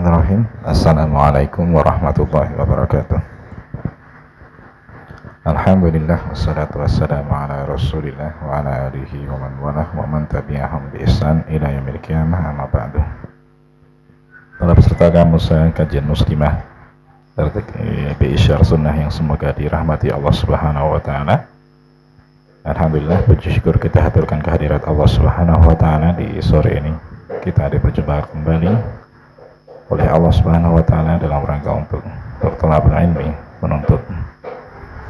Bismillahirrahmanirrahim. Assalamualaikum warahmatullahi wabarakatuh. Alhamdulillah wassalatu wassalamu ala Rasulillah wa ala alihi wa man walah wa man tabi'ahum bi ihsan ila yaumil qiyamah, amma ba'du. Para peserta kamus kajian muslimah bi Isyar Sunnah yang semoga dirahmati Allah Subhanahu wa taala. Alhamdulillah, puji syukur kita haturkan kehadirat Allah Subhanahu wa taala di sore ini. Kita diperjumpakan kembali oleh Allah Subhanahu wa taala dalam rangka untuk talabul ilmi, menuntut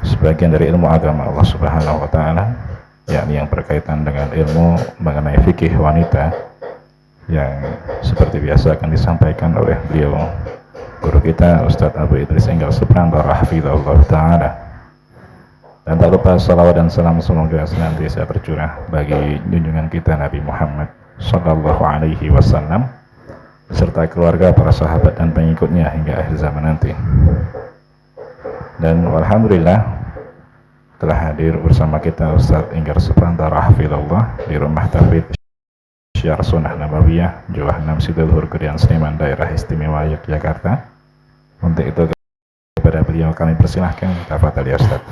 sebagian dari ilmu agama Allah Subhanahu wa taala, yakni yang berkaitan dengan ilmu mengenai fikih wanita, yang seperti biasa akan disampaikan oleh beliau guru kita Ustadz Abu Idris Enggal Suprantoro hafizahullah taala. Dan tak lupa salawat dan salam semoga senantiasa tercurah bagi junjungan kita Nabi Muhammad sallallahu alaihi wasallam serta keluarga, para sahabat dan pengikutnya hingga akhir zaman nanti. Dan alhamdulillah telah hadir bersama kita Ustadz Enggar Suprantoro hafizahullah di Rumah Tafid Isyar Sunnah Nabawiyah Jawah 6 Sidoarjo Gerian Sleman, Daerah Istimewa Yogyakarta. Untuk itu kepada beliau kami persilahkan, tafadhal ya Ustadz.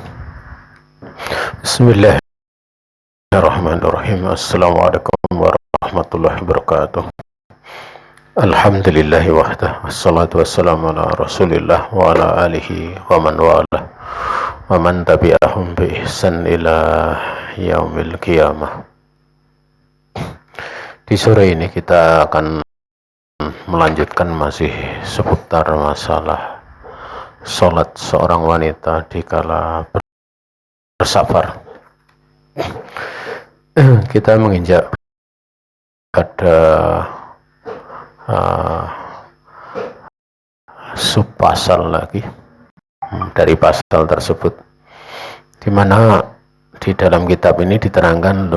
Bismillahirrahmanirrahim. Assalamualaikum warahmatullahi wabarakatuh. Alhamdulillahi wahdah, wassalatu wassalamu ala rasulillah wa ala alihi wa man walah wa man tabi'ahum bi ihsan ila yaumil qiyamah. Di sore ini kita akan melanjutkan masih seputar masalah sholat seorang wanita di kala bersafar. Kita menginjak pada subpasal lagi dari pasal tersebut, di mana di dalam kitab ini diterangkan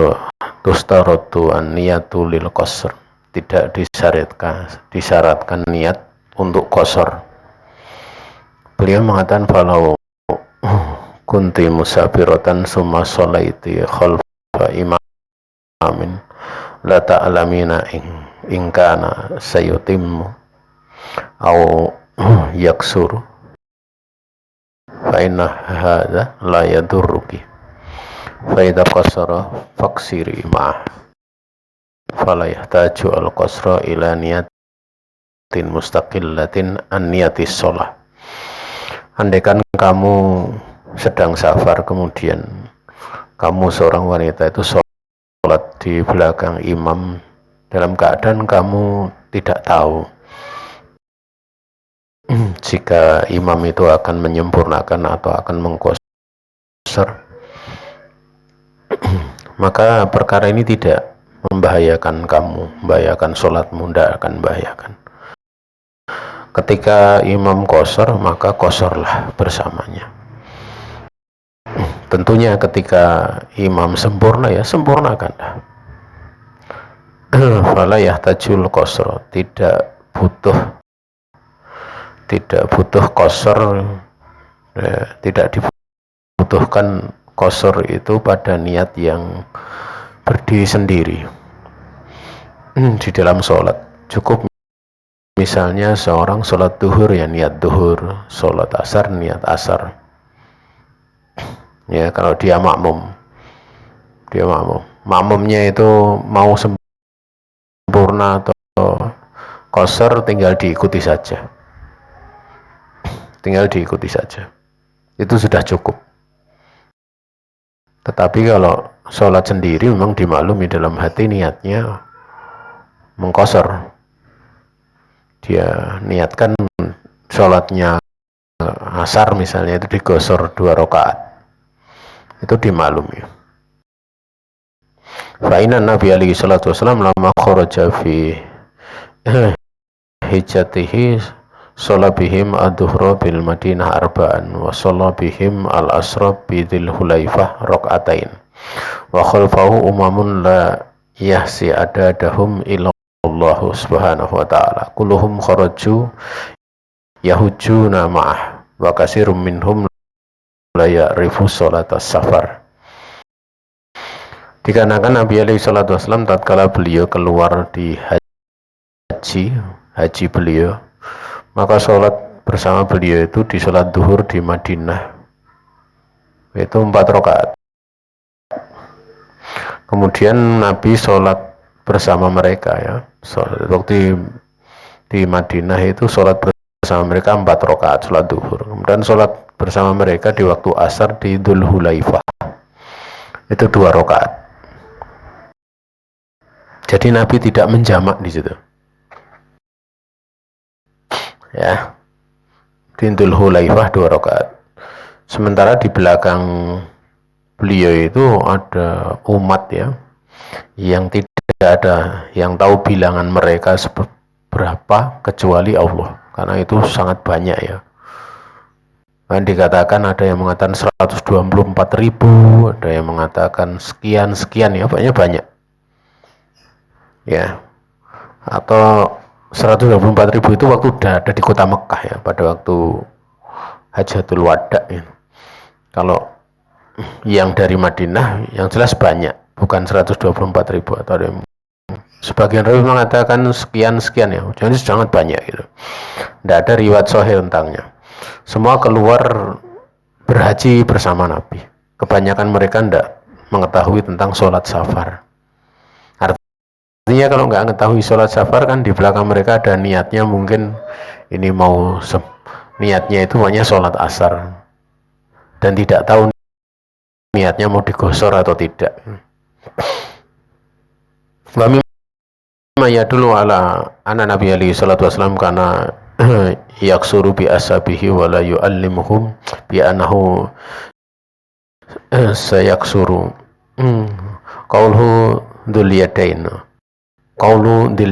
tustarotu an-niyatu lil qasr, tidak disyaratkan niat untuk qasr. Beliau mengatakan falau kunti musafiratan summa sholaiti khalfa imamin la ta'lamina in kana sayutimmu au yaksuru fa inna hadha la yadurruki fa idha qasara faksiri ma'ah fala yahtaju al-qasra ila niyatin mustaqillatin an niyatis sholah. Andaikan kamu sedang safar, kemudian kamu seorang wanita itu sholat di belakang imam dalam keadaan kamu tidak tahu jika imam itu akan menyempurnakan atau akan mengqasr, maka perkara ini tidak membahayakan kamu, membahayakan sholatmu, tidak akan membahayakan. Ketika imam qasr, maka qasrlah bersamanya. Tentunya ketika imam sempurna, ya sempurnakanlah. Fala yahtajul qasr, tidak butuh qasr, tidak dibutuhkan qasr itu pada niat yang berdiri sendiri di dalam sholat. Cukup misalnya seorang sholat duhur, ya niat duhur, sholat asar niat asar. Ya, kalau dia makmumnya itu mau sempurna atau qasr, tinggal diikuti saja, itu sudah cukup. Tetapi kalau sholat sendiri memang dimaklumi dalam hati niatnya mengqasr, dia niatkan sholatnya asar misalnya itu digosor 2 rakaat, itu dimaklumi. Fa'inan Nabi alaihi salatu wassalam lama kharaja fi hijatihi sholabihim ad-duhra bil madinah arba'an wa sholabihim al-asra bidhil hulaifah rak'atain wa khalfahu umamun la yahsi adadahum illallahu subhanahu wa ta'ala kulluhum kharaju yahujuna ma'ah wa kasirum minhum la ya'rifu sholatas safar. Dikarenakan Nabi alaihi salatu wasallam tatkala beliau keluar di haji beliau maka sholat bersama beliau itu di sholat duhur di Madinah itu 4 rakaat. Kemudian Nabi sholat bersama mereka ya, waktu di Madinah itu sholat bersama mereka 4 rakaat sholat duhur. Kemudian sholat bersama mereka di waktu asar di Dzul Hulaifah itu 2 rakaat. Jadi Nabi tidak menjamak di situ. Ya, di Dzul Hulaifah 2 rakaat. Sementara di belakang beliau itu ada umat ya, yang tidak ada yang tahu bilangan mereka berapa kecuali Allah, karena itu sangat banyak ya. Dan dikatakan ada yang mengatakan 124.000, ada yang mengatakan sekian ya, pokoknya banyak ya. Atau 124.000 itu waktu udah ada di kota Mekah ya, pada waktu Hajatul Wada ya. Kalau yang dari Madinah yang jelas banyak, bukan 124.000 atau ada yang sebagian rawi mengatakan sekian ya, jadi sangat banyak gitu. Tidak ada riwayat sahih tentangnya. Semua keluar berhaji bersama Nabi. Kebanyakan mereka tidak mengetahui tentang sholat safar. Artinya kalau nggak mengetahui sholat safar kan di belakang mereka ada niatnya, mungkin ini mau niatnya itu hanya sholat asar dan tidak tahu niatnya mau digosor atau tidak. Ya dulu ala anak Nabi alaihi salatu wasallam karena yaksuru bi ashabihi wa la yu'allimuhum bi annahu sayaksuru qauluhu dzul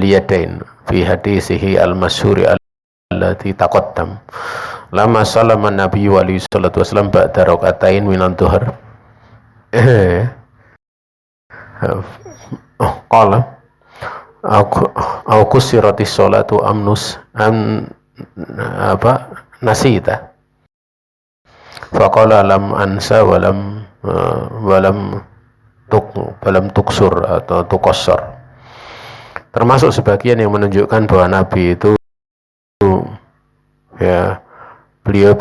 yadain fi hadisihi al-masyhur allati taqaddam lama salama Nabi alaihi salatu wasallam ba'da raka'atain minan dhuhr qala aku siratis sholatu nasita faqala lam ansa walam tuksur atau tukossor. Termasuk sebagian yang menunjukkan bahwa Nabi itu ya beliau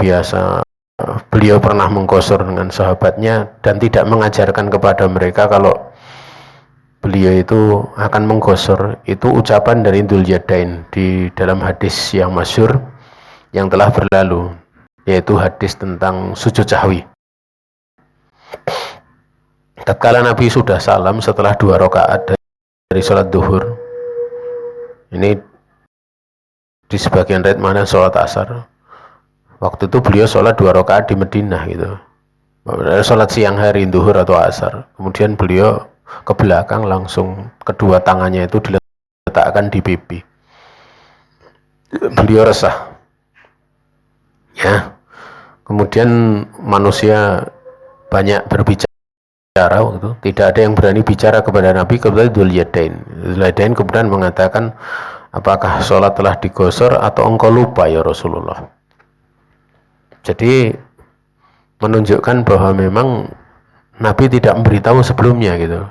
pernah mengkosor dengan sahabatnya dan tidak mengajarkan kepada mereka kalau beliau itu akan menggosor. Itu ucapan dari Dzul Yadain di dalam hadis yang masyhur yang telah berlalu, yaitu hadis tentang sujud sahwi. Tatkala Nabi sudah salam setelah 2 rakaat dari sholat duhur, ini di sebagian riwayat mana sholat asar, waktu itu beliau sholat 2 rakaat di Madinah gitu, sholat siang hari duhur atau asar. Kemudian beliau ke belakang langsung kedua tangannya itu diletakkan di pipi. Beliau resah ya. Kemudian manusia banyak berbicara waktu, tidak ada yang berani bicara kepada Nabi kecuali Dzul Yadain kemudian mengatakan, apakah sholat telah digosor atau engkau lupa ya Rasulullah. Jadi menunjukkan bahwa memang Nabi tidak memberitahu sebelumnya gitu.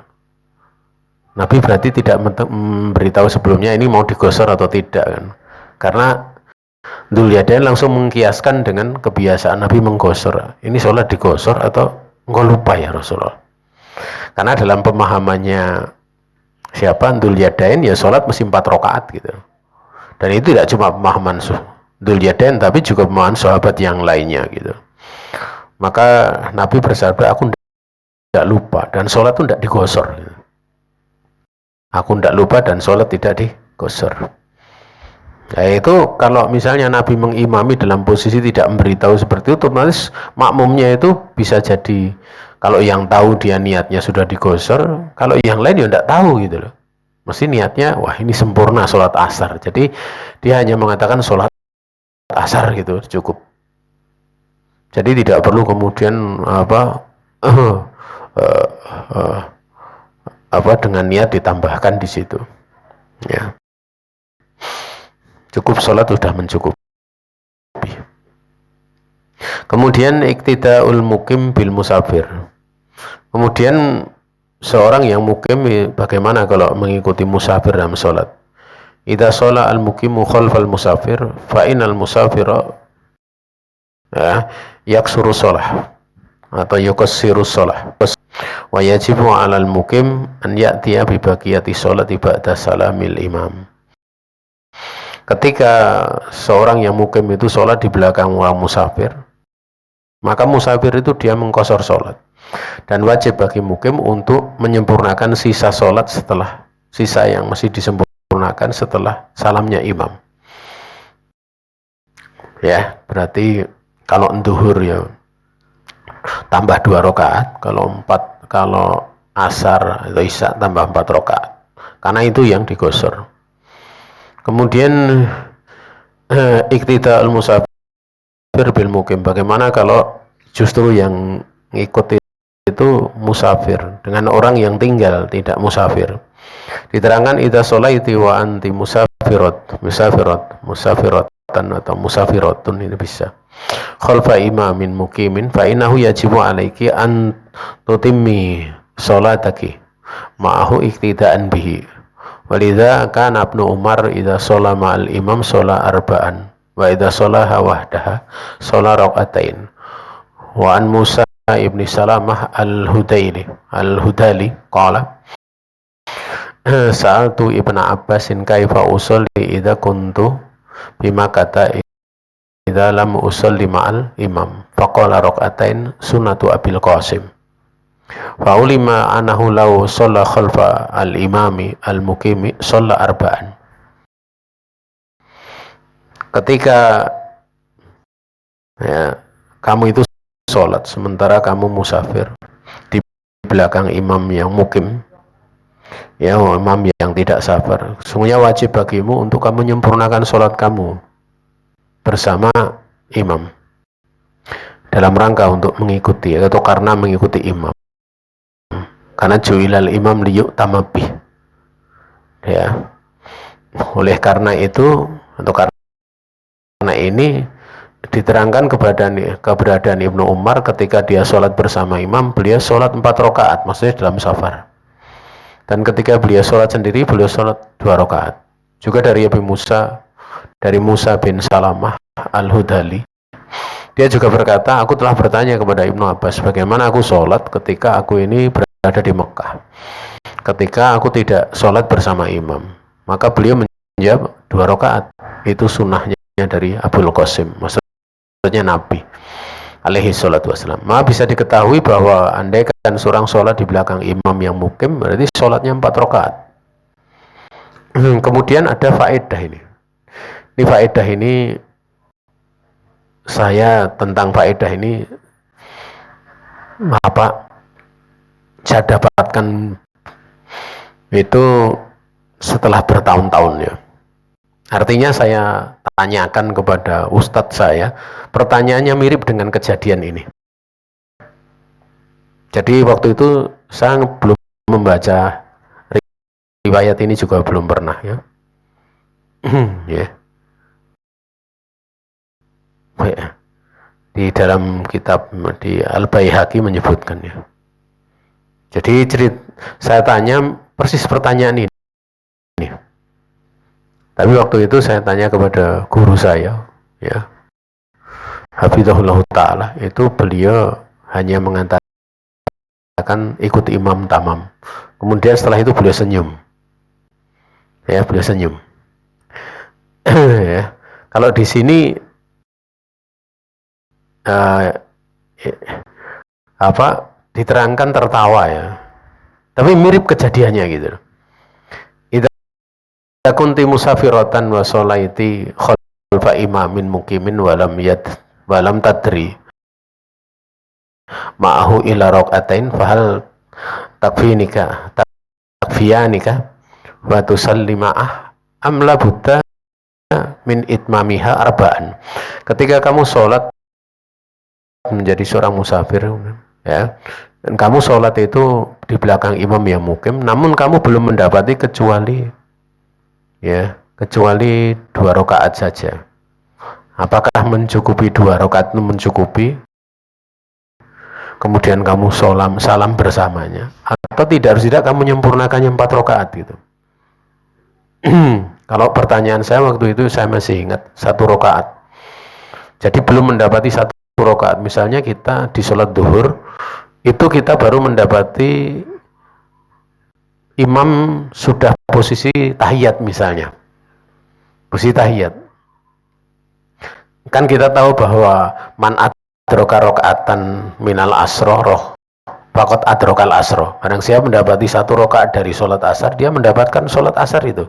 Nabi berarti tidak memberitahu sebelumnya ini mau digosor atau tidak kan. Karena Dzul Yadain langsung mengkiaskan dengan kebiasaan Nabi menggosor. Ini sholat digosor atau enggak lupa ya Rasulullah. Karena dalam pemahamannya siapa Dzul Yadain ya sholat mesti 4 rakaat gitu. Dan itu tidak cuma pemahaman Dzul Yadain tapi juga pemahaman sahabat yang lainnya gitu. Maka Nabi bersabda, aku tidak lupa dan sholat itu tidak digosor gitu. Aku tidak lupa dan sholat tidak digosor. Nah, itu kalau misalnya Nabi mengimami dalam posisi tidak memberitahu seperti itu, otomatis makmumnya itu bisa jadi, kalau yang tahu dia niatnya sudah digosor, kalau yang lain ya tidak tahu gitu loh. Mesti niatnya, wah ini sempurna sholat asar. Jadi dia hanya mengatakan sholat asar gitu, cukup. Jadi tidak perlu kemudian dengan niat ditambahkan di situ ya. Cukup sholat sudah mencukupi. Kemudian iktida'ul mukim bil musafir. Kemudian seorang yang mukim bagaimana kalau mengikuti musafir dalam sholat? idza shala al-muqimu khalfal musafir fa innal musafira ya, yaksuru shalah atau yukassiru shalah wa yajibu 'alal muqim an ya'tiya bi baqiyati sholati ba'da salamil imam. Ketika seorang yang mukim itu sholat di belakang orang musafir, maka musafir itu dia mengqashar sholat, dan wajib bagi mukim untuk menyempurnakan sisa sholat setelah sisa yang masih disempurnakan setelah salamnya imam. Ya, berarti kalau duhur ya tambah 2 rakaat, kalau asar atau isya tambah 4 rakaat, karena itu yang digosor. Kemudian iktida al-musafir bil mukim, bagaimana kalau justru yang ngikuti itu musafir dengan orang yang tinggal tidak musafir. Diterangkan idza sholaiti wa anti musafiratan atau musafiratun, ini bisa khalfa imamin mukimin fa innahu yajibu alaiki an tutimmi sholataki ma'ahu iktidaan bihi. Walidha kana Ibnu Umar idza shola ma'al imam shola arba'an wa idza sholaha wahdaha shola raka'atain. Wa an Musa ibni Salamah al-Hudali qala sa'altu Ibnu Abbasin kaifa usolli idza kuntu bima kata idza lam usolli ma'al imam faqala raka'atain sunnatu Abil Qasim. Faulima anahu law sholla khalfa al-imami al-muqimi sholla arba'an. Ketika ya, kamu itu sholat sementara kamu musafir di belakang imam yang mukim, ya imam yang tidak safar, sungguhnya wajib bagimu untuk kamu menyempurnakan sholat kamu bersama imam dalam rangka untuk mengikuti atau karena mengikuti imam. Karena ju'ilal imam liyuk tamabih, ya, oleh karena itu atau karena ini diterangkan keberadaan Ibnu Umar ketika dia sholat bersama imam, beliau sholat 4 rakaat, maksudnya dalam safar, dan ketika beliau sholat sendiri beliau sholat 2 rakaat. Juga dari Musa bin Salamah al-Hudali, dia juga berkata, aku telah bertanya kepada Ibnu Abbas bagaimana aku sholat ketika aku ini berada di Mekah, ketika aku tidak sholat bersama imam. Maka beliau menjawab 2 rakaat itu sunnahnya dari Abul Qasim, maksudnya Nabi alaihi salatu wassalam. Maka bisa diketahui bahwa andai kan seorang sholat di belakang imam yang mukim, berarti sholatnya 4 rakaat. Kemudian ada faedah ini. Ini faedah ini saya dapatkan itu setelah bertahun-tahun ya. Artinya saya tanyakan kepada ustadz saya, pertanyaannya mirip dengan kejadian ini. Jadi waktu itu saya belum membaca riwayat ini, juga belum pernah ya. Ya. Di dalam kitab di Al-Baihaqi menyebutkan ya. Jadi saya tanya persis pertanyaan ini. Tapi waktu itu saya tanya kepada guru saya, ya, hafizahullah ta'ala, itu beliau hanya mengatakan ikut imam tamam. Kemudian setelah itu beliau senyum. Ya, beliau senyum. Ya. Kalau di sini diterangkan tertawa ya, tapi mirip kejadiannya gitu. Idza kunti musafiratan wa sholaiti khalfa imamin muqimin walam tadri ma'ahu ila rak'atain fahal takfiyanika wa tusalli ma'ah am la budda min itmamiha arba'an. Ketika kamu sholat menjadi seorang musafir ya, dan kamu sholat itu di belakang imam yang mukim, namun kamu belum mendapati kecuali 2 rakaat saja. Apakah mencukupi 2 rakaat itu mencukupi? Kemudian kamu salam bersamanya, atau tidak kamu menyempurnakannya 4 rakaat gitu. Kalau pertanyaan saya waktu itu saya masih ingat 1 rakaat. Jadi belum mendapati 1 rakaat. Misalnya kita di sholat duhur itu kita baru mendapati imam sudah posisi tahiyat misalnya. Posisi tahiyat. Kan kita tahu bahwa man adraka rakaatan minal asro roh faqad adrakal asro. Barang siapa mendapati 1 rakaat dari sholat asar, dia mendapatkan sholat asar itu.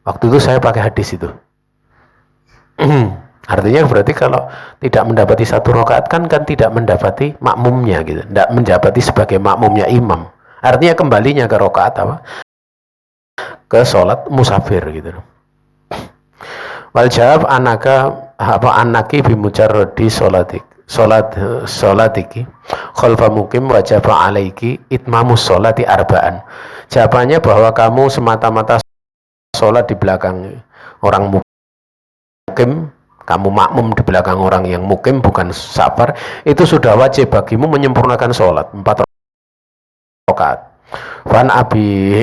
Waktu itu saya pakai hadis itu. Artinya berarti kalau tidak mendapati 1 rakaat kan tidak mendapati makmumnya gitu, tidak mendapati sebagai makmumnya imam. Artinya kembalinya ke rakaat apa? Ke sholat musafir gitu. Wal jawab anaki bimujarrodi sholatiki khalfa mukim wajib alaiki itmamus sholati arba'an. Jawabannya bahwa kamu semata-mata sholat di belakang orang mukim, kamu makmum di belakang orang yang mukim bukan safar, itu sudah wajib bagimu menyempurnakan sholat 4 rakaat. Wan abi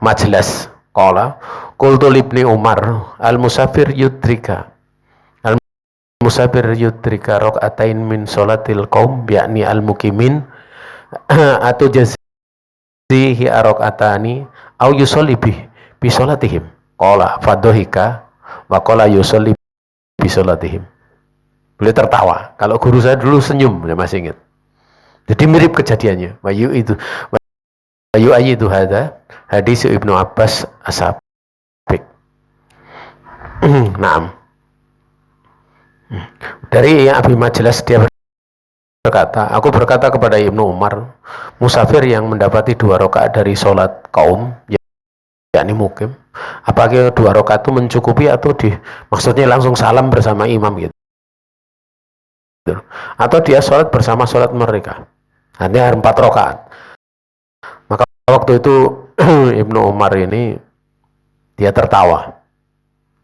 majlas qala qultu libni Umar al musafir yudrika rakaatain min sholatil qaum yakni al mukimin atau jazihi rakatani au yusolli bi sholatihim qala fadhika wa qala yusolli bi sholatihim. Beliau tertawa. Kalau guru saya dulu senyum, saya masih ingat. Jadi mirip kejadiannya. Wayu itu hadza hadis Ibnu Abbas as-Sabiq. Naam. Dari Abi Majlas dia berkata, aku berkata kepada Ibnu Umar, musafir yang mendapati 2 rakaat dari sholat kaum, yakni mukim, apakah 2 rakaat itu mencukupi atau maksudnya langsung salam bersama imam gitu, atau dia sholat bersama sholat mereka, hanya 4 rakaat. Maka waktu itu Ibnu Umar ini dia tertawa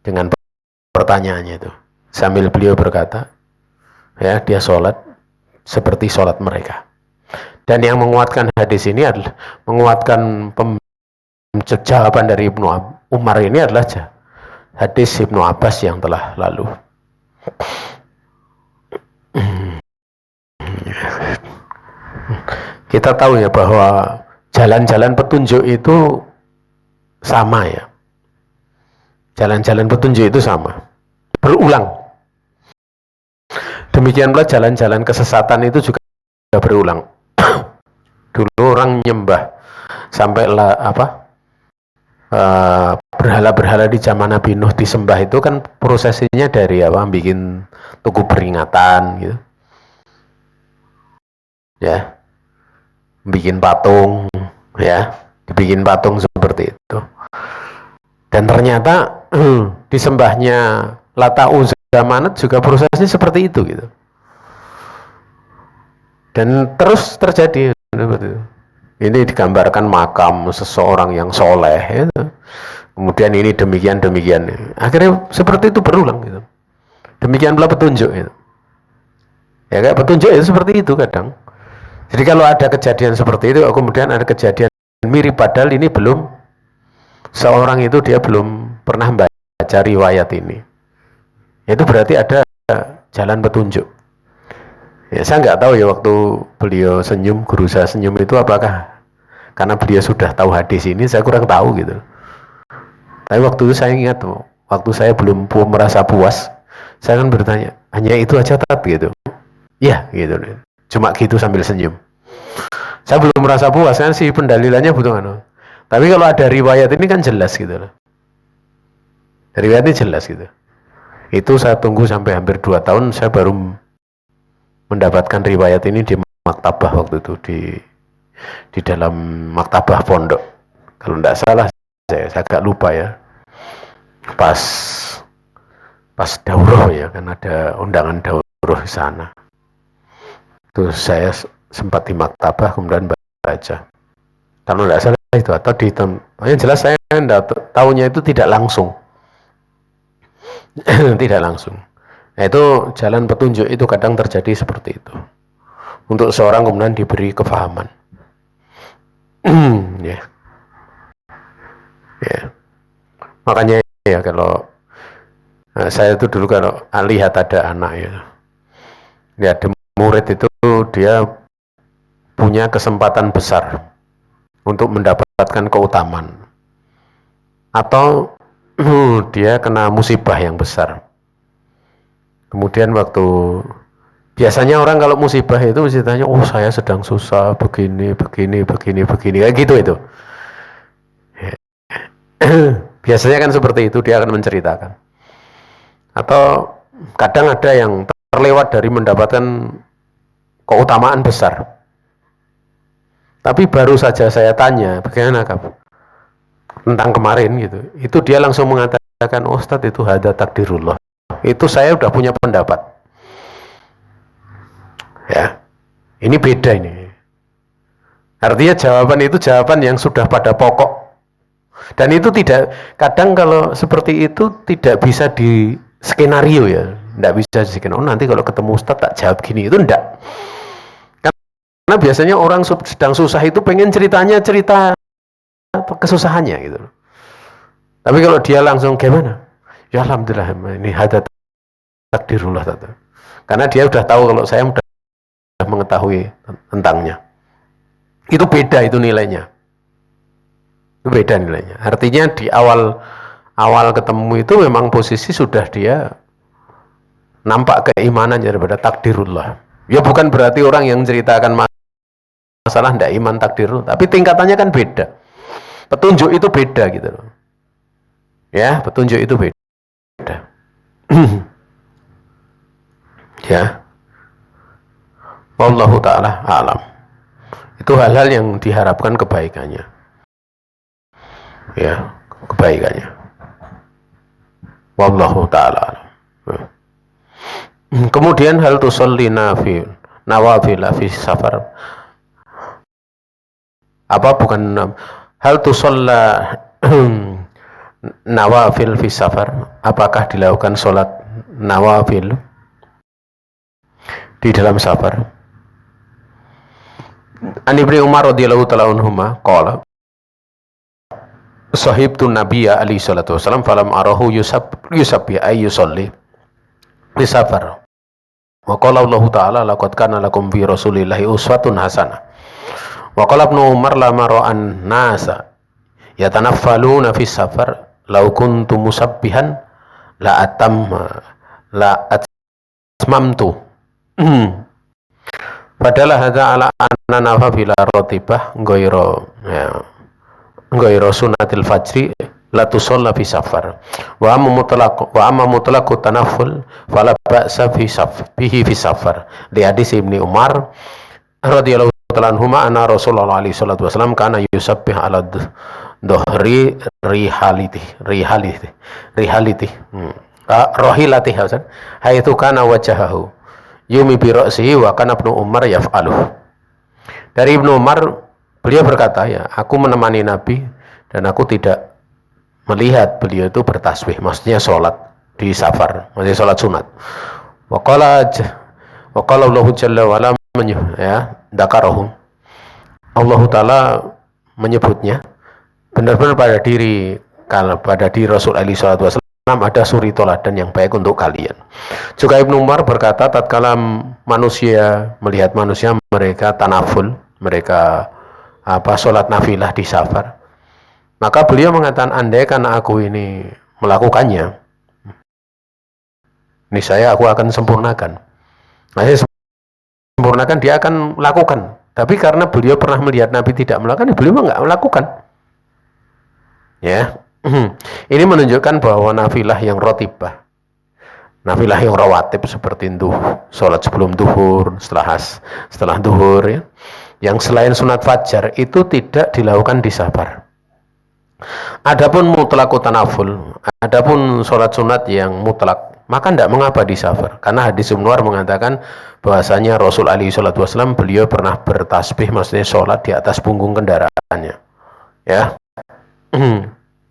dengan pertanyaannya itu, sambil beliau berkata, ya dia sholat seperti sholat mereka. Dan yang menguatkan hadis ini adalah menguatkan jawaban dari Ibnu Umar ini adalah hadis Ibnu Abbas yang telah lalu. Kita tahu ya bahwa jalan-jalan petunjuk itu sama ya. Jalan-jalan petunjuk itu sama, berulang. Demikian pula jalan-jalan kesesatan itu juga berulang. Dulu orang nyembah sampai berhala-berhala di zaman Nabi Nuh disembah itu kan prosesinya dari bikin tugu peringatan gitu. Ya. Bikin patung, ya. Dibikin patung seperti itu. Dan ternyata disembahnya Lata Uzza Manat juga prosesnya seperti itu gitu. Dan terus terjadi seperti itu. Ini digambarkan makam seseorang yang soleh gitu. Kemudian ini demikian akhirnya seperti itu berulang gitu. Demikian pula petunjuk gitu. Ya kayak petunjuk itu seperti itu kadang. Jadi kalau ada kejadian seperti itu kemudian ada kejadian mirip, padahal ini belum, seorang itu dia belum pernah baca riwayat ini, itu berarti ada jalan petunjuk. Ya, saya nggak tahu ya waktu beliau senyum, guru saya senyum itu apakah karena beliau sudah tahu hadis ini, saya kurang tahu gitu. Tapi waktu itu saya ingat, waktu saya belum merasa puas, saya kan bertanya, hanya itu aja tat gitu. Ya gitu, cuma gitu sambil senyum. Saya belum merasa puas kan sih, pendalilannya butuh Tapi kalau ada riwayat ini kan jelas gitu loh. Riwayatnya jelas gitu. Itu saya tunggu sampai hampir 2 tahun, saya baru mendapatkan riwayat ini di maktabah waktu itu, di dalam maktabah pondok. Kalau tidak salah, saya agak lupa ya. Pas daurah ya, kan ada undangan daurah di sana. Terus saya sempat di maktabah kemudian baca. Kalau tidak salah itu, atau yang jelas saya tahunya itu tidak langsung. Tidak langsung. Nah, itu jalan petunjuk itu kadang terjadi seperti itu. Untuk seorang kemudian diberi kefahaman. Ya. Makanya ya kalau saya itu dulu kalau lihat ada anak ya ada murid itu dia punya kesempatan besar untuk mendapatkan keutamaan atau dia kena musibah yang besar. Kemudian biasanya orang kalau musibah itu mesti tanya, oh saya sedang susah begini kayak gitu itu. Biasanya kan seperti itu, dia akan menceritakan. Atau kadang ada yang terlewat dari mendapatkan keutamaan besar. Tapi baru saja saya tanya, bagaimana kamu tentang kemarin gitu, itu dia langsung mengatakan, oh, Ustadz itu hada takdirullah. Itu saya udah punya pendapat. Ya, ini beda ini. Artinya jawaban itu jawaban yang sudah pada pokok. Dan itu tidak, kadang kalau seperti itu tidak bisa di skenario ya, tidak bisa di skenario. Oh, nanti kalau ketemu Ustadz tak jawab gini, itu enggak. Karena biasanya orang sedang susah itu pengen cerita kesusahannya gitu. Tapi kalau dia langsung gimana? Ya alhamdulillah ini hada takdirullah. Karena dia udah tahu kalau saya udah mengetahui tentangnya. Itu beda itu nilainya. Itu beda nilainya. Artinya di awal ketemu itu memang posisi sudah dia nampak keimanan daripada takdirullah. Ya bukan berarti orang yang menceritakan masalah tidak iman takdirullah, tapi tingkatannya kan beda. Petunjuk itu beda gitu loh. Ya, petunjuk itu beda. Ya. Wallahu ta'ala alam. Itu hal-hal yang diharapkan kebaikannya. Ya, kebaikannya. Wallahu ta'ala alam. Kemudian hal tusalli nawafil fi safar. Apa bukan hal tusalla nawafil fi safar? Apakah dilakukan sholat nawafil di dalam safar? An Ibnu Umar radhiyallahu ta'ala anhuma qala sahibtu nabiyya alaihi salatu wasallam falam arahu yusabbi ay yusalli fi safar. Wa qala Allah ta'ala laqad kana lakum fi rasulillahi uswatun hasanah. Wa qala Ibnu Umar lama ra'an nasa yatanaffaluna fi safar law kuntu musabbihan la atmamtu. Padahal hadza ala anna nafila ratibah ghairu sunatil fajri la tusalla fi safar wa amma mutlaq tanafful fala ba'sa bihi fi safar li hadis Ibnu Umar radhiyallahu ta'ala anhuma anna Rasulullah alaihi salatu wasallam kana yusabbih ala dhuhri rihaliti haitsu kana wajahahu yumi bi ra'sihi wa kana Ibnu Umar yaf'aluh. Dari Ibnu Umar, beliau berkata, ya, aku menemani Nabi dan aku tidak melihat beliau itu bertasbih, maksudnya sholat di safar, maksudnya sholat sunat. Wa qala Allah jalla wa ala ya dzakarahu. Allah taala menyebutnya benar-benar pada diri Rasul alaihi salatu wasallam ada suri toladan yang baik untuk kalian. Juga Ibnu Umar berkata, tatkala manusia melihat manusia mereka tanaful, mereka sholat nafilah di safar, maka beliau mengatakan, andai karena aku ini melakukannya, niscaya aku akan sempurnakan. Sempurnakan, dia akan lakukan. Tapi karena beliau pernah melihat Nabi tidak melakukan, beliau nggak melakukan. Ya, ini menunjukkan bahwa nafilah yang rotibah, nafilah yang rawatib seperti sholat sebelum duhur, setelah duhur, ya, yang selain sunat fajar itu tidak dilakukan di safar. Adapun mutlaqut tanaful, adapun sholat sunat yang mutlak, maka tidak mengapa di safar, karena hadis Ibnu Umar mengatakan bahwasanya Rasul alaihi salatu wasallam beliau pernah bertasbih, maksudnya sholat di atas punggung kendaraannya, ya,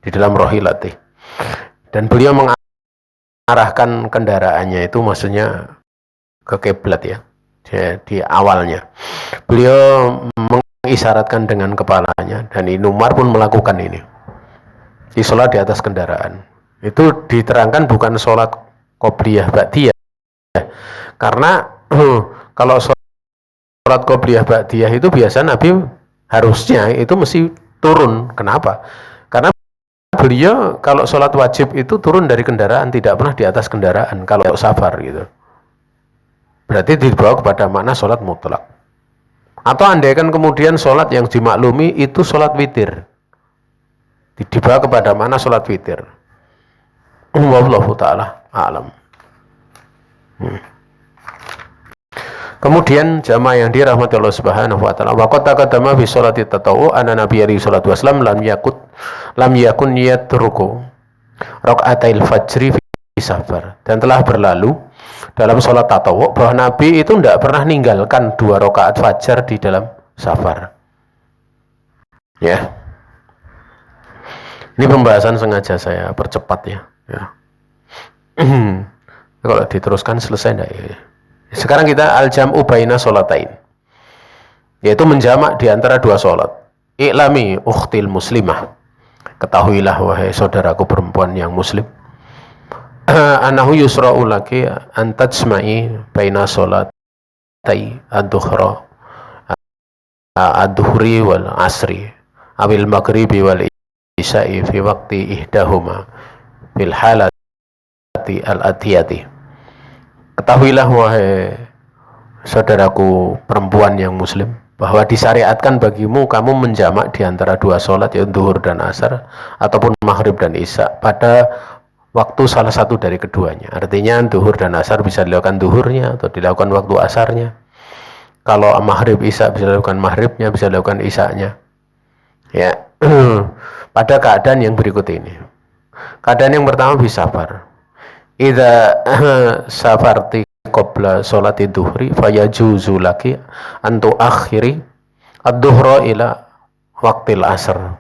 di dalam rohilati, dan beliau mengarahkan kendaraannya itu maksudnya ke kiblat, ya, di awalnya beliau mengisyaratkan dengan kepalanya, dan Ibnu Umar pun melakukan ini. sholat di atas kendaraan. Itu diterangkan bukan sholat qobliyah ba'diyah, karena kalau sholat qobliyah ba'diyah itu biasa Nabi harusnya itu mesti turun. Kenapa? Karena beliau kalau sholat wajib itu turun dari kendaraan, tidak pernah di atas kendaraan kalau safar gitu. Berarti dibawa kepada makna sholat mutlak. Atau andaikan kemudian sholat yang dimaklumi itu sholat witir, dibawa kepada mana sholat witir. Wallahu ta'ala a'lam. Kemudian jamaah yang dirahmati Allah Subhanahu wa taala, wa qad taqaddama fi sholati tatawwu anna Nabi sallallahu alaihi wasallam lam yakun yatruku raka'atil fajri fi safar. Dan telah berlalu dalam sholat tatawwu bahwa Nabi itu tidak pernah meninggalkan 2 rakaat fajar di dalam safar. Ya. Ini pembahasan sengaja saya percepat ya. Kalau diteruskan selesai enggak ya? Sekarang kita al-jam'u baina sholatain, yaitu menjamak di antara 2 sholat. I'lami ukhtil muslimah, ketahuilah wahai saudaraku perempuan yang muslim, anahu yusra'u laki an tajma'i baina sholatai ad-duhra ad-duhri wal asri awil maghribi wal isya'i fi waqti ihdahuma fil halati al-atiyati. Ketahuilah wahai saudaraku perempuan yang muslim bahwa disyariatkan bagimu kamu menjamak di antara 2 sholat, yaitu duhur dan asar, ataupun maghrib dan isya pada waktu salah satu dari keduanya. Artinya duhur dan asar bisa dilakukan duhurnya atau dilakukan waktu asarnya. Kalau maghrib isya bisa dilakukan maghribnya, bisa dilakukan isyanya. Ya, pada keadaan yang berikut ini. Keadaan yang pertama bisa safar. Idza safarti qabla sholati duhri fayajuzu laki antu akhiri ad-duhra ila waqtil asr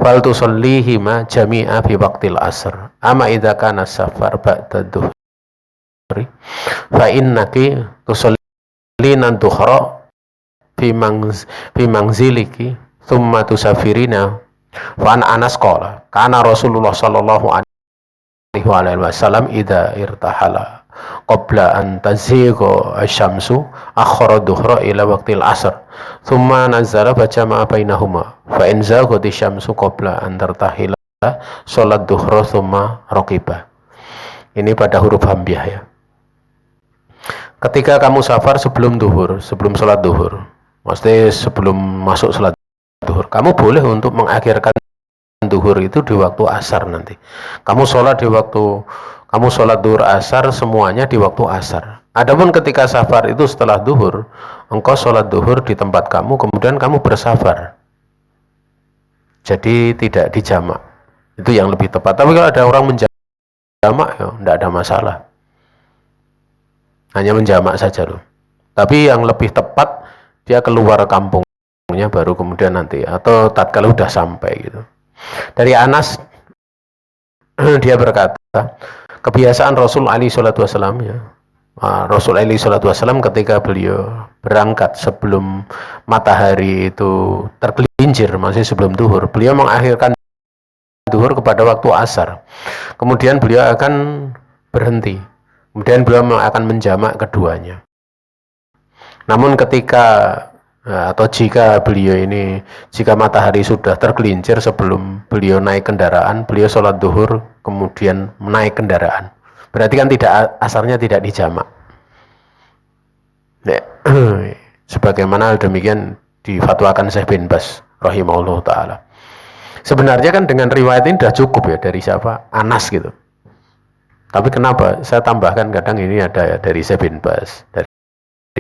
fal tusallihima jami'a fi waqtil asr. Ama idza kana safar ba'da duhri fa innaki tusallina duhra fi manziliki thumma tusafirina. Wa an Anas qala kana Rasulullah sallallahu alaihi wasallam idza irtahala qabla an tazigha asy-syamsu akhara dhuhra ila waqtil asr thumma nazala fajama'a bainahuma fa in zaghati asy-syamsu qabla an tartahila salat dhuhra thumma raqiba. Ini pada huruf hamzah ya. Ketika kamu safar sebelum duhur, sebelum salat duhur, maksudnya sebelum masuk salat duhur, kamu boleh untuk mengakhirkan duhur itu di waktu asar nanti. Kamu sholat duhur asar semuanya di waktu asar. Adapun ketika safar itu setelah duhur, engkau sholat duhur di tempat kamu, kemudian kamu bersafar. Jadi tidak dijamak. Itu yang lebih tepat. Tapi kalau ada orang menjamak, ya tidak ada masalah. Hanya menjamak saja loh. Tapi yang lebih tepat dia keluar kampungnya baru kemudian nanti, atau tatkala udah sampai gitu. Dari Anas dia berkata, kebiasaan Rasul alaihi salatu wasallam ya. Rasul alaihi salatu wasallam ketika beliau berangkat sebelum matahari itu tergelincir, masih sebelum duhur, beliau mengakhirkan duhur kepada waktu asar. Kemudian beliau akan berhenti. Kemudian beliau akan menjamak keduanya. Namun ketika atau jika matahari sudah tergelincir sebelum beliau naik kendaraan, beliau sholat duhur kemudian naik kendaraan, berarti kan asarnya tidak dijamak ya. Sebagaimana demikian difatwakan Syekh bin Baz rahimahullah ta'ala. Sebenarnya kan dengan riwayat ini sudah cukup ya, dari siapa? Anas gitu. Tapi kenapa saya tambahkan kadang ini ada ya, dari Syekh bin Baz, dari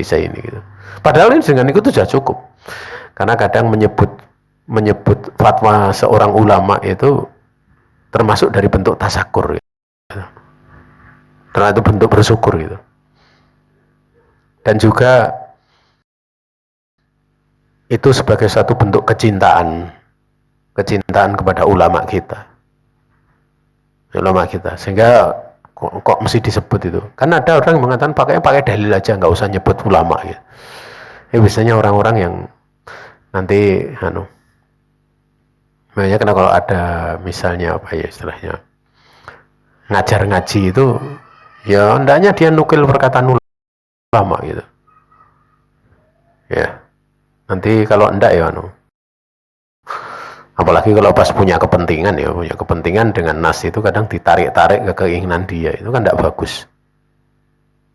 saya ini gitu. Padahal ini dengan itu sudah cukup, karena kadang menyebut fatwa seorang ulama itu termasuk dari bentuk tasakur gitu. Karena itu bentuk bersyukur gitu. Dan juga itu sebagai satu bentuk kecintaan kepada ulama kita, sehingga kok mesti disebut itu. Kan ada orang yang mengatakan pakai dalil aja, nggak usah nyebut ulama gitu. Biasanya orang-orang yang nanti Makanya karena kalau ada misalnya apa ya istilahnya ngajar ngaji itu, ya hendaknya dia nukil perkataan ulama gitu. Ya, nanti kalau enggak ya apalagi kalau pas punya kepentingan dengan nas itu kadang ditarik-tarik ke keinginan dia, itu kan enggak bagus.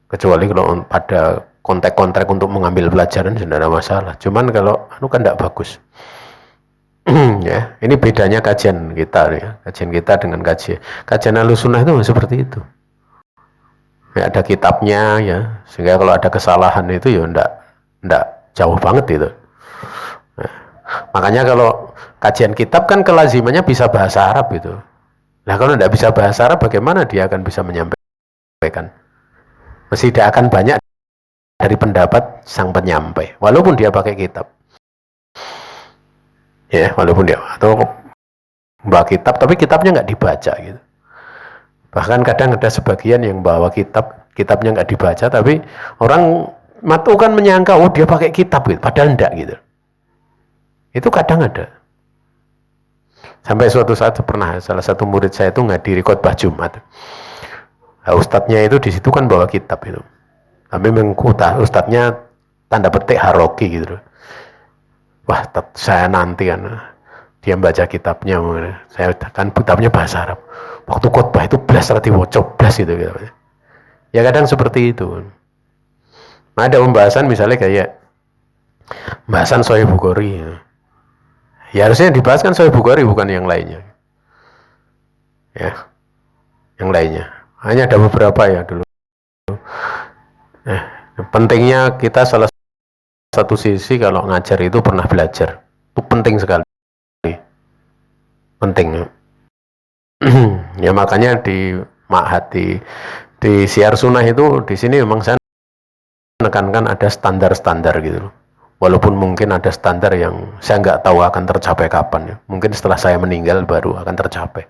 Kecuali kalau pada kontrak-kontrak untuk mengambil pelajaran tidak ada masalah. Cuman kalau kan enggak bagus. Ya, ini bedanya kajian kita ya. Kajian kita dengan kajian Ahlussunnah itu seperti itu. Ya, ada kitabnya ya, sehingga kalau ada kesalahan itu ya enggak jauh banget itu. Nah, makanya kalau kajian kitab kan kelazimannya bisa bahasa Arab itu. Nah, kalau enggak bisa bahasa Arab bagaimana dia akan bisa menyampaikan? Mesti tidak akan banyak dari pendapat sang penyampai, walaupun dia pakai kitab. Ya, walaupun dia atau bawa kitab, tapi kitabnya nggak dibaca gitu. Bahkan kadang ada sebagian yang bawa kitabnya nggak dibaca, tapi orang matu kan menyangka, oh dia pakai kitab gitu, padahal enggak gitu. Itu kadang ada. Sampai suatu saat pernah salah satu murid saya itu ngadiri khotbah Jumat. Nah, ustadznya itu di situ kan bawa kitab itu, tapi mengkutah ustadznya tanda petik haroki gitu. Wah, saya nanti kan dia baca kitabnya, saya kan kitabnya bahasa Arab. Waktu khotbah itu blas rati wocok blas gitu. Ya kadang seperti itu. Nah, ada pembahasan misalnya kayak pembahasan Sahih Bukhari. Ya harusnya dibahas kan Sahih Bukhari bukan yang lainnya. Ya, yang lainnya. Hanya ada beberapa ya dulu. Pentingnya kita salah satu sisi kalau ngajar itu pernah belajar. Itu penting sekali. Penting. Ya makanya di ma'had di Syiar Sunnah itu di sini memang saya menekankan ada standar-standar gitu loh. Walaupun mungkin ada standar yang saya nggak tahu akan tercapai kapan ya. Mungkin setelah saya meninggal baru akan tercapai.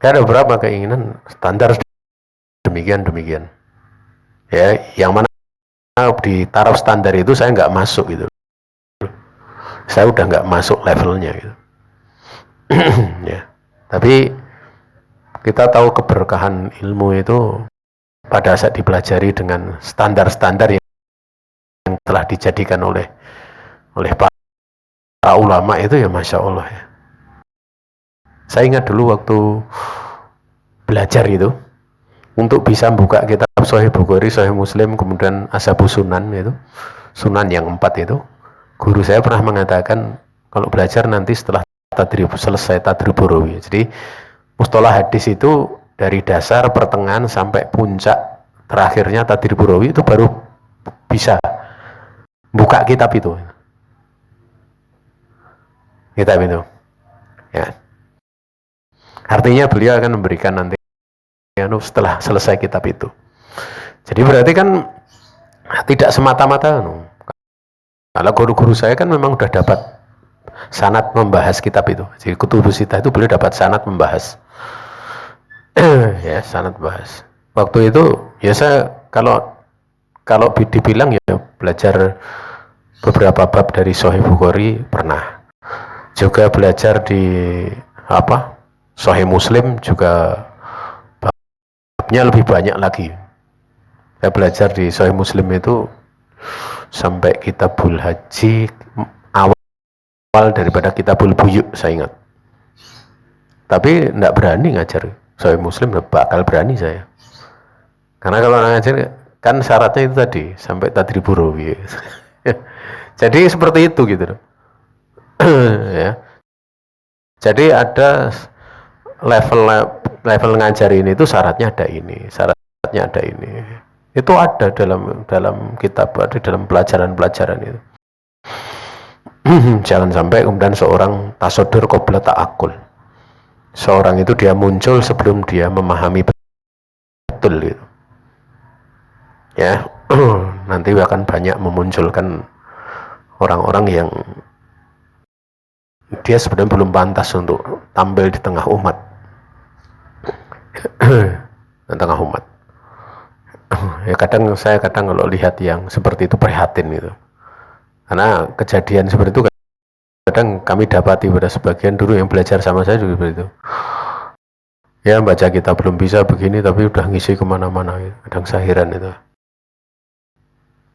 Ada beberapa keinginan standar demikian. Ya, yang mana di taraf standar itu saya nggak masuk gitu. Saya udah nggak masuk levelnya gitu. Ya. Tapi kita tahu keberkahan ilmu itu pada saat dipelajari dengan standar-standar yang telah dijadikan oleh para ulama itu ya Masya Allah ya. Saya ingat dulu waktu belajar itu untuk bisa buka kitab Sahih Bukhari, Sahih Muslim, kemudian Ashabus Sunan itu, Sunan yang 4 itu, guru saya pernah mengatakan kalau belajar nanti setelah selesai tadribur rawi. Jadi mustalah hadis itu dari dasar pertengahan sampai puncak terakhirnya tadribur rawi itu baru bisa buka kitab itu. Ya. Artinya beliau akan memberikan nanti setelah selesai kitab itu. Jadi berarti kan tidak semata-mata kalau guru-guru saya kan memang udah dapat sanad membahas kitab itu. Jadi Kutubus Sittah itu beliau dapat sanad membahas. Ya, sanad bahas. Waktu itu ya saya kalau dibilang ya belajar beberapa bab dari Sahih Bukhari pernah. Juga belajar di Sahih Muslim juga babnya lebih banyak lagi. Saya belajar di Sahih Muslim itu sampai Kitabul Haji awal daripada Kitabul Buyuk saya ingat. Tapi enggak berani ngajar Sahih Muslim, bakal berani saya. Karena kalau ngajar kan syaratnya itu tadi sampai tadribur rawi. Jadi seperti itu gitu. Ya. Jadi ada level ngajar ini itu syaratnya ada ini, syaratnya ada ini. Itu ada dalam kitab, ada dalam pelajaran itu. Jangan sampai kemudian seorang tasodur qabla ta'akul. Seorang itu dia muncul sebelum dia memahami betul gitu. Ya, nanti akan banyak memunculkan orang-orang yang dia sebenarnya belum pantas untuk tampil di tengah umat. Di tengah umat. Ya saya kadang kalau lihat yang seperti itu prihatin gitu. Karena kejadian seperti itu kadang kami dapati pada sebagian dulu yang belajar sama saya juga seperti itu. Ya baca kitab belum bisa begini tapi udah ngisi kemana-mana gitu. Kadang saya heran itu.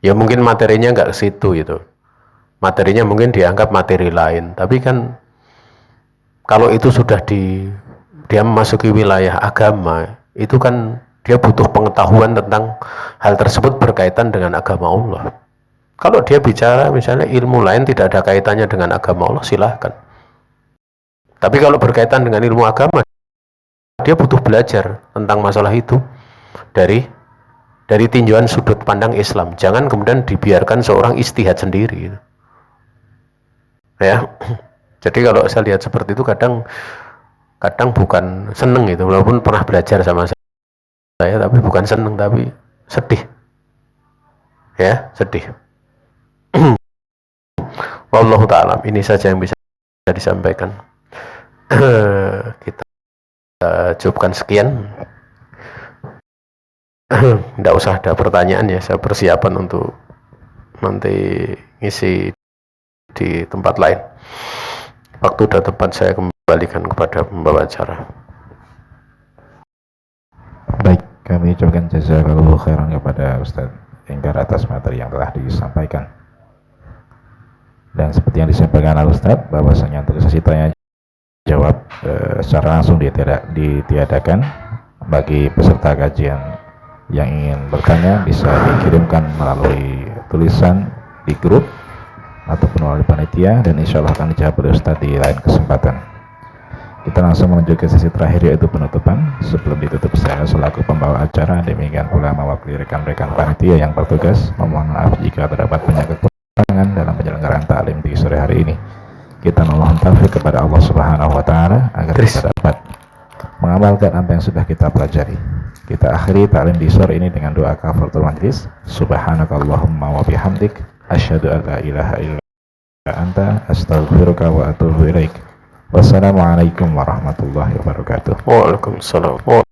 Ya mungkin materinya nggak ke situ gitu. Materinya mungkin dianggap materi lain, tapi kan kalau itu sudah dia memasuki wilayah agama, itu kan dia butuh pengetahuan tentang hal tersebut berkaitan dengan agama Allah. Kalau dia bicara misalnya ilmu lain tidak ada kaitannya dengan agama Allah, silahkan. Tapi kalau berkaitan dengan ilmu agama, dia butuh belajar tentang masalah itu dari tinjauan sudut pandang Islam. Jangan kemudian dibiarkan seorang istihad sendiri. Ya, jadi kalau saya lihat seperti itu kadang bukan seneng gitu, walaupun pernah belajar sama saya, tapi bukan seneng, tapi sedih. Ya, sedih. Wallahu ta'ala, ini saja yang bisa disampaikan. Kita cukupkan sekian. Tidak usah ada pertanyaan ya, saya persiapan untuk nanti ngisi di tempat lain. Waktu dan tempat saya kembalikan kepada pembawa acara. Baik, kami ucapkan jazakallahu khairan kepada Ustaz Enggar atas materi yang telah disampaikan. Dan seperti yang disampaikan oleh Ustaz, bahwasanya untuk sesi tanya jawab secara langsung ditiadakan. Bagi peserta kajian yang ingin bertanya bisa dikirimkan melalui tulisan di grup ataupun melalui panitia, dan insya Allah akan dijawab oleh Ustaz di lain kesempatan. Kita langsung menuju ke sesi terakhir, yaitu penutupan. Sebelum ditutup, saya selaku pembawa acara, demikian pula mewakili rekan-rekan panitia yang bertugas, memohon maaf jika terdapat banyak kekurangan dalam penyelenggaraan taklim di sore hari ini. Kita memohon taufik kepada Allah Subhanahu wa Ta'ala agar kita dapat mengamalkan apa yang sudah kita pelajari. Kita akhiri taklim di sore ini dengan doa kafaratul majlis. Subhanakallahumma wa bihamdik, asyhadu an la ilaha illa anta, astaghfiruka wa atubu ilaik. Wassalamualaikum warahmatullahi wabarakatuh. Waalaikumsalam.